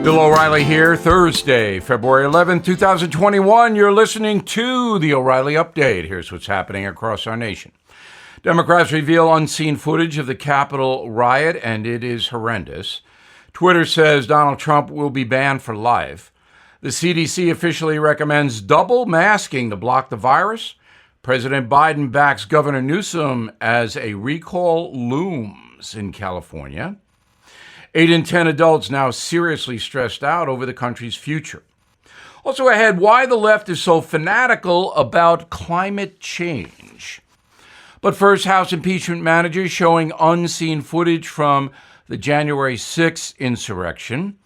Bill O'Reilly here, Thursday, February 11th, 2021. You're listening to the O'Reilly Update. Here's what's happening across our nation. Democrats reveal unseen footage of the Capitol riot, and it is horrendous. Twitter says Donald Trump will be banned for life. The CDC officially recommends double masking to block the virus. President Biden backs Governor Newsom as a recall looms in California. 8 in 10 adults now seriously stressed out over the country's future. Also ahead, why the left is so fanatical about climate change. But first, House impeachment managers showing unseen footage from the January 6th insurrection.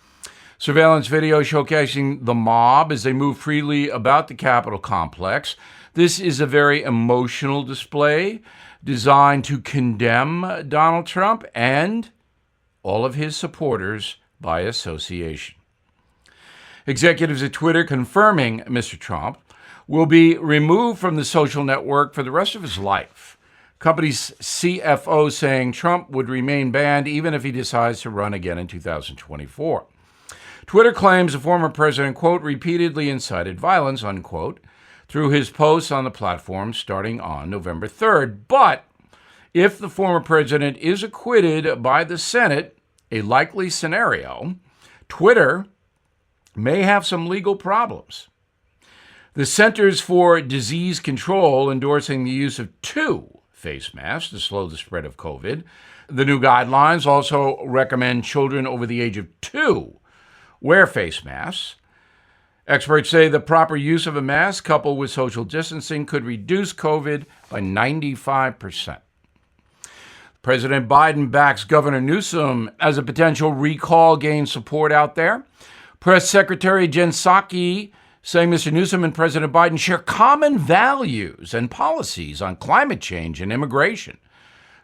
Surveillance video showcasing the mob as they move freely about the Capitol complex. This is a very emotional display designed to condemn Donald Trump and all of his supporters by association. Executives at Twitter confirming Mr. Trump will be removed from the social network for the rest of his life. Company's CFO saying Trump would remain banned even if he decides to run again in 2024. Twitter claims the former president, quote, repeatedly incited violence, unquote, through his posts on the platform starting on November 3rd. But if the former president is acquitted by the Senate, a likely scenario, Twitter may have some legal problems. The Centers for Disease Control endorsing the use of 2 face masks to slow the spread of COVID. The new guidelines also recommend children over the age of 2 wear face masks. Experts say the proper use of a mask coupled with social distancing could reduce COVID by 95%. President Biden backs Governor Newsom as a potential recall gains support out there. Press Secretary Jen Psaki saying Mr. Newsom and President Biden share common values and policies on climate change and immigration.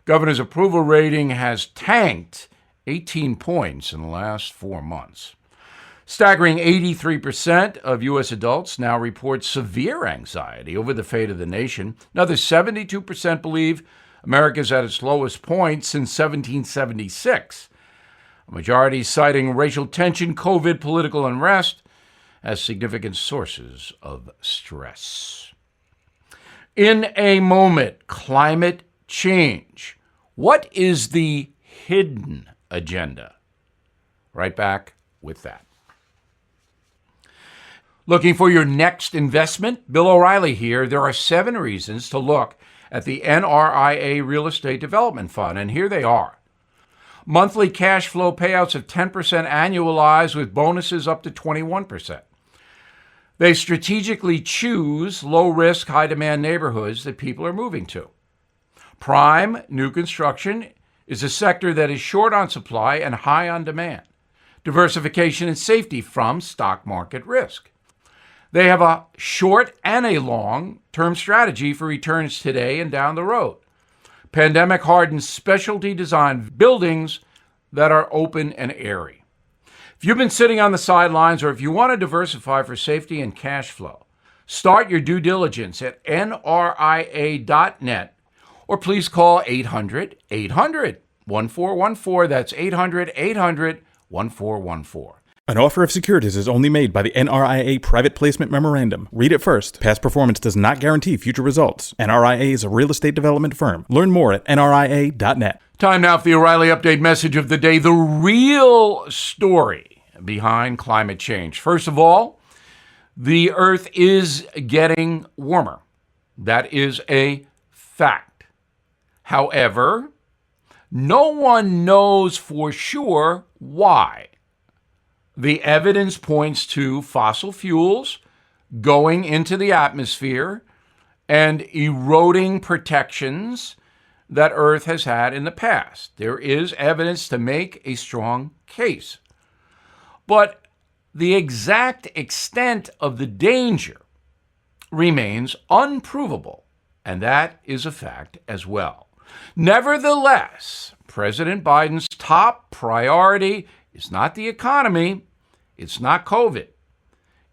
Governor's approval rating has tanked 18 points in the last 4 months. Staggering 83% of U.S. adults now report severe anxiety over the fate of the nation. Another 72% believe America's at its lowest point since 1776. A majority citing racial tension, COVID, political unrest as significant sources of stress. In a moment, climate change. What is the hidden agenda? Right back with that. Looking for your next investment? Bill O'Reilly here. There are 7 reasons to look at the NRIA Real Estate Development Fund, and here they are. Monthly cash flow payouts of 10% annualized with bonuses up to 21%. They strategically choose low-risk, high-demand neighborhoods that people are moving to. Prime new construction is a sector that is short on supply and high on demand. Diversification and safety from stock market risk. They have a short and a long-term strategy for returns today and down the road. Pandemic-hardened specialty design buildings that are open and airy. If you've been sitting on the sidelines or if you want to diversify for safety and cash flow, start your due diligence at nria.net or please call 800-800-1414. That's 800-800-1414. An offer of securities is only made by the NRIA Private Placement Memorandum. Read it first. Past performance does not guarantee future results. NRIA is a real estate development firm. Learn more at nria.net. Time now for the O'Reilly Update message of the day, the real story behind climate change. First of all, the Earth is getting warmer. That is a fact. However, no one knows for sure why. The evidence points to fossil fuels going into the atmosphere and eroding protections that Earth has had in the past. There is evidence to make a strong case. But the exact extent of the danger remains unprovable, and that is a fact as well. Nevertheless, President Biden's top priority is not the economy. It's not COVID.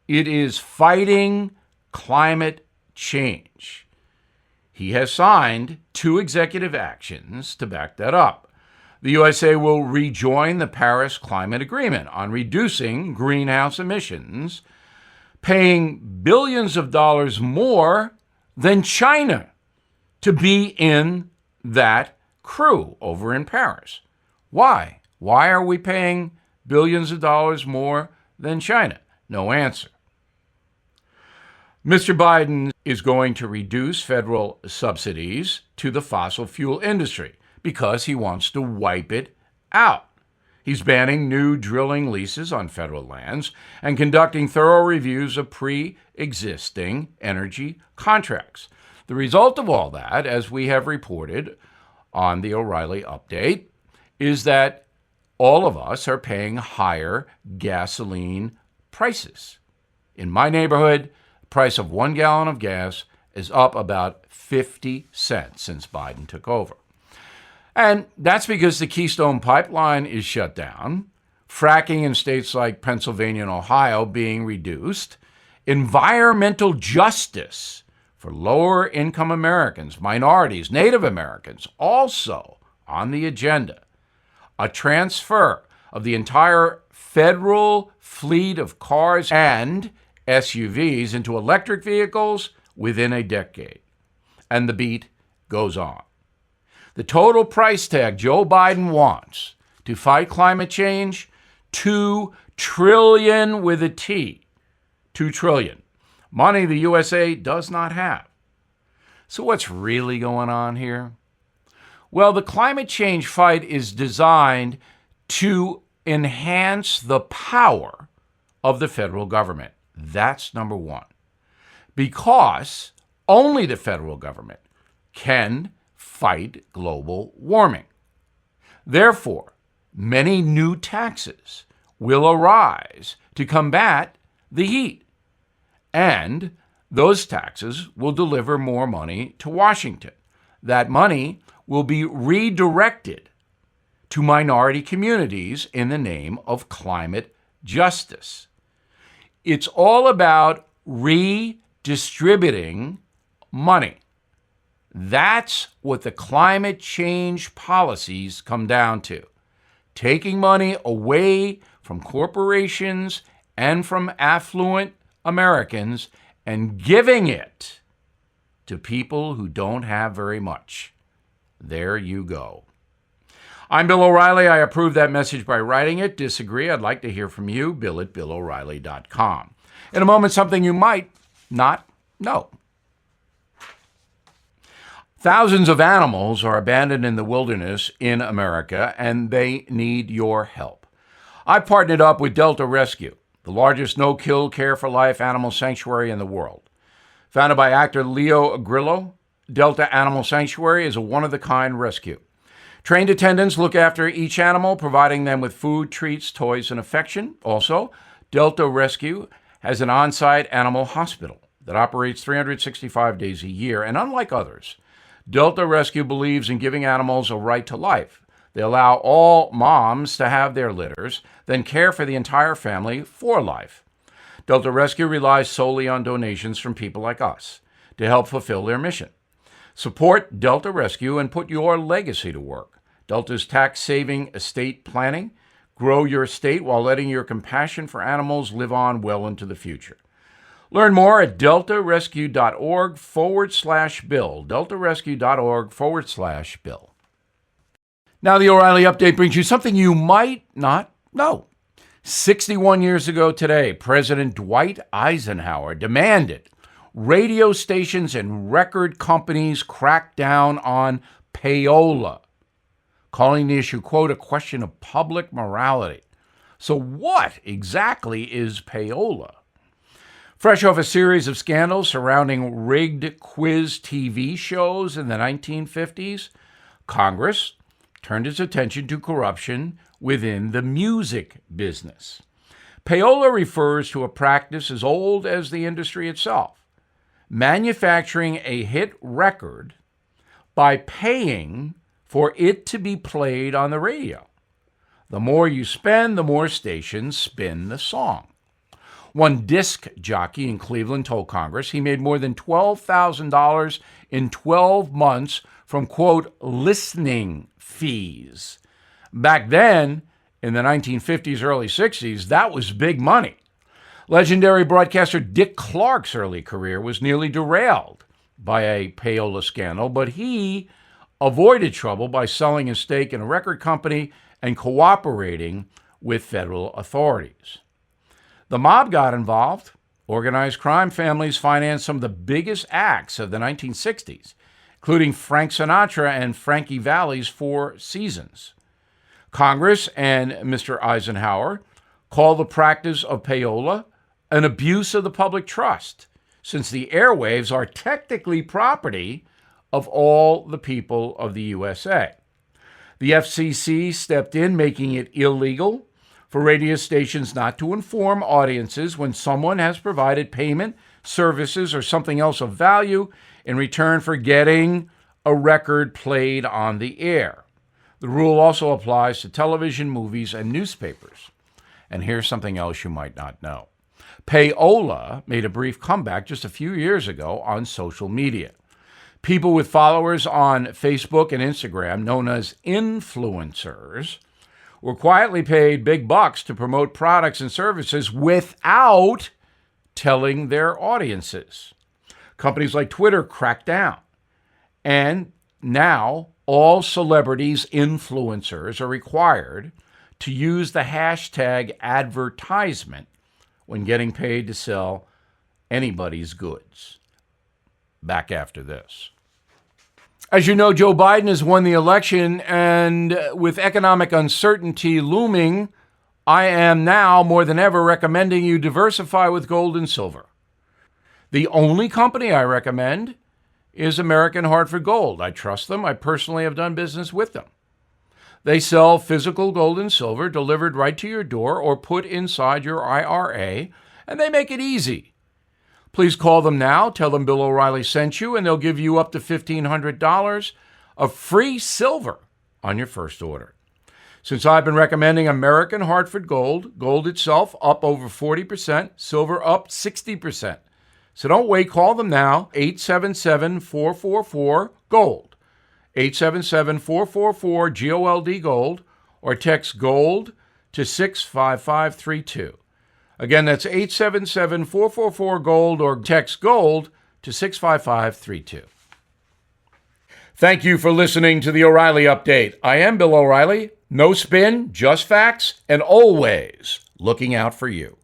It is fighting climate change. He has signed 2 executive actions to back that up. The USA will rejoin the Paris Climate Agreement on reducing greenhouse emissions, paying billions of dollars more than China to be in that crew over in Paris. Why? Why are we paying billions of dollars more than China? No answer. Mr. Biden is going to reduce federal subsidies to the fossil fuel industry because he wants to wipe it out. He's banning new drilling leases on federal lands and conducting thorough reviews of pre-existing energy contracts. The result of all that, as we have reported on the O'Reilly Update, is that all of us are paying higher gasoline prices. In my neighborhood, the price of 1 gallon of gas is up about 50 cents since Biden took over. And that's because the Keystone Pipeline is shut down, fracking in states like Pennsylvania and Ohio being reduced, environmental justice for lower-income Americans, minorities, Native Americans, also on the agenda, a transfer of the entire federal fleet of cars and SUVs into electric vehicles within a decade. And the beat goes on. The total price tag Joe Biden wants to fight climate change, $2 trillion with a T. $2 trillion. Money the USA does not have. So what's really going on here? Well, the climate change fight is designed to enhance the power of the federal government. That's number one. Because only the federal government can fight global warming. Therefore, many new taxes will arise to combat the heat. And those taxes will deliver more money to Washington. That money will be redirected to minority communities in the name of climate justice. It's all about redistributing money. That's what the climate change policies come down to. Taking money away from corporations and from affluent Americans and giving it to people who don't have very much. There you go. I'm Bill O'Reilly. I approve that message by writing it. Disagree? I'd like to hear from you. Bill@BillO'Reilly.com. In a moment, something you might not know. Thousands of animals are abandoned in the wilderness in America, and they need your help. I partnered up with Delta Rescue, the largest no-kill care-for-life animal sanctuary in the world. Founded by actor Leo Grillo, Delta Animal Sanctuary is a one-of-a-kind rescue. Trained attendants look after each animal, providing them with food, treats, toys, and affection. Also, Delta Rescue has an on-site animal hospital that operates 365 days a year, and unlike others, Delta Rescue believes in giving animals a right to life. They allow all moms to have their litters, then care for the entire family for life. Delta Rescue relies solely on donations from people like us to help fulfill their mission. Support Delta Rescue and put your legacy to work. Delta's tax-saving estate planning. Grow your estate while letting your compassion for animals live on well into the future. Learn more at deltarescue.org/Bill. deltarescue.org/Bill. Now, the O'Reilly Update brings you something you might not know. 61 years ago today, President Dwight Eisenhower demanded radio stations and record companies crack down on payola, calling the issue, quote, a question of public morality. So what exactly is payola? Fresh off a series of scandals surrounding rigged quiz TV shows in the 1950s, Congress turned its attention to corruption within the music business. Payola refers to a practice as old as the industry itself, manufacturing a hit record by paying for it to be played on the radio. The more you spend, the more stations spin the song. One disc jockey in Cleveland told Congress he made more than $12,000 in 12 months from, quote, listening fees. Back then, in the 1950s, early 60s, that was big money. Legendary broadcaster Dick Clark's early career was nearly derailed by a payola scandal, but he avoided trouble by selling his stake in a record company and cooperating with federal authorities. The mob got involved. Organized crime families financed some of the biggest acts of the 1960s, including Frank Sinatra and Frankie Valli's Four Seasons. Congress and Mr. Eisenhower called the practice of payola an abuse of the public trust, since the airwaves are technically property of all the people of the USA. The FCC stepped in, making it illegal for radio stations not to inform audiences when someone has provided payment, services, or something else of value in return for getting a record played on the air. The rule also applies to television, movies, and newspapers. And here's something else you might not know. Payola made a brief comeback just a few years ago on social media. People with followers on Facebook and Instagram, known as influencers, were quietly paid big bucks to promote products and services without telling their audiences. Companies like Twitter cracked down. And now all celebrities, influencers, are required to use the hashtag advertisement when getting paid to sell anybody's goods. Back after this. As you know, Joe Biden has won the election, and with economic uncertainty looming, I am now more than ever recommending you diversify with gold and silver. The only company I recommend is American Hartford Gold. I trust them. I personally have done business with them. They sell physical gold and silver delivered right to your door or put inside your IRA, and they make it easy. Please call them now. Tell them Bill O'Reilly sent you, and they'll give you up to $1,500 of free silver on your first order. Since I've been recommending American Hartford Gold, gold itself up over 40%, silver up 60%. So don't wait. Call them now, 877-444-GOLD, 877-444-GOLD, GOLD, or text GOLD to 65532. Again, that's 877-444-GOLD or text GOLD to 65532. Thank you for listening to the O'Reilly Update. I am Bill O'Reilly. No spin, just facts, and always looking out for you.